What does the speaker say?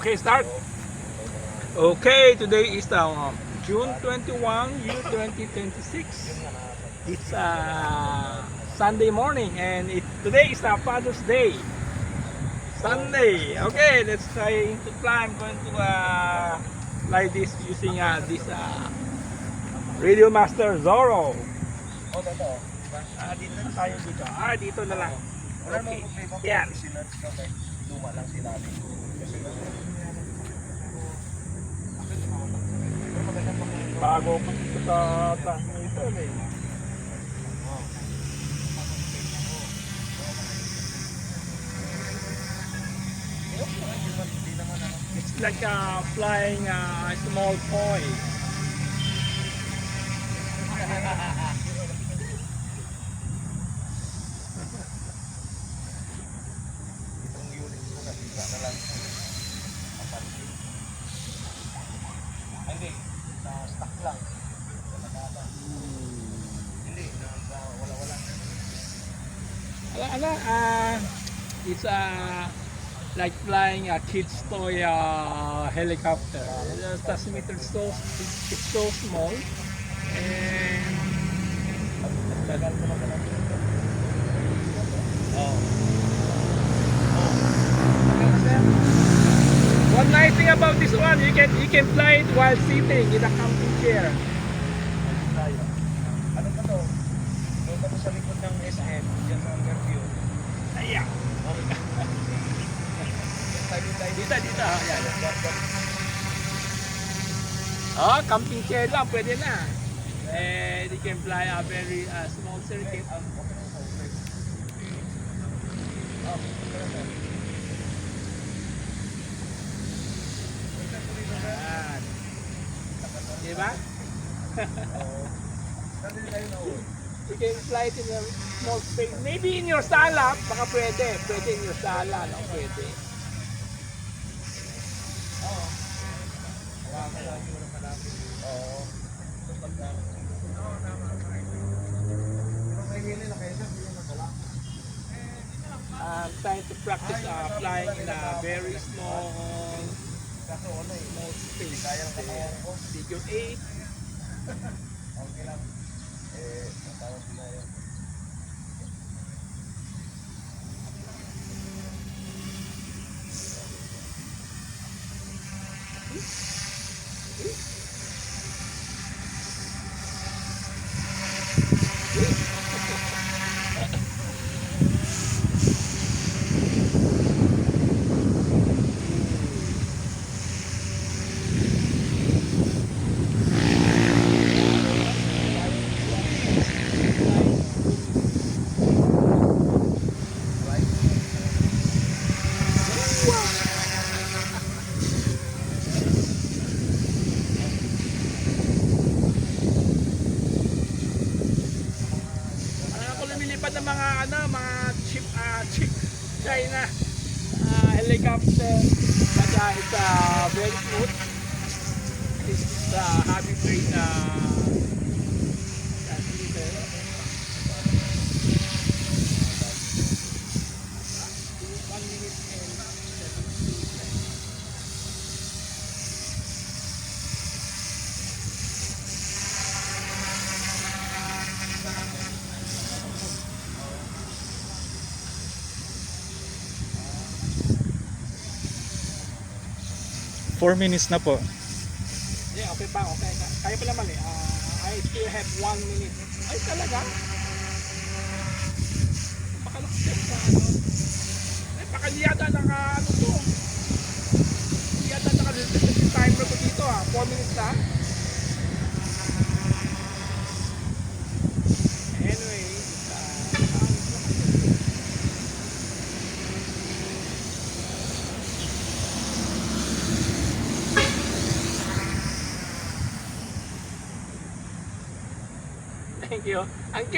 Okay, start. Okay, today is the June 21, year 2026. It's Sunday morning and today is Father's Day. Sunday. Okay, let's try to fly. I'm going to fly this using this Radio Master Zorro. Dito na tayo dito. Dito na lang. Okay. Yan. Luma lang si namin. Bago pa dito sa transmitter eh. It's like flying a small toy. Itong unit ko nasira na lang. Hindi, na-stuck lang. Hindi, wala-wala. It's like flying a kid's toy helicopter. The transmitter is it's so small and Tagal ko naman ang one nice thing about this one, you can fly it while sitting in a camping chair. Ano ba to? Doon ba to sa likod ng SM? Diyan sa Underview. Ayan. Dito. Ayan. Camping chair lang, pwede na. And you can fly a very small circuit. Ayan. Diba? You can fly it in a small space. Maybe in your sala, baka pwede. Pwede in your sala, no? Pwede. I'm trying to practice flying in a very small space. Figure 8. Okay lang. Tawag sila yun. Lumilipad ng mga cheap China helicopter, but it's very smooth. It's heavy weight transmitter. One minute and 17 seconds. Four minutes na po. Yeah, okay pa, okay. Kaya pa naman eh. I still have 1 minute. Ay, talaga? Pakalakset na Ay, pakaliyata to. Liyata timer ko dito 4 minutes na. Anyway, thank you. Ang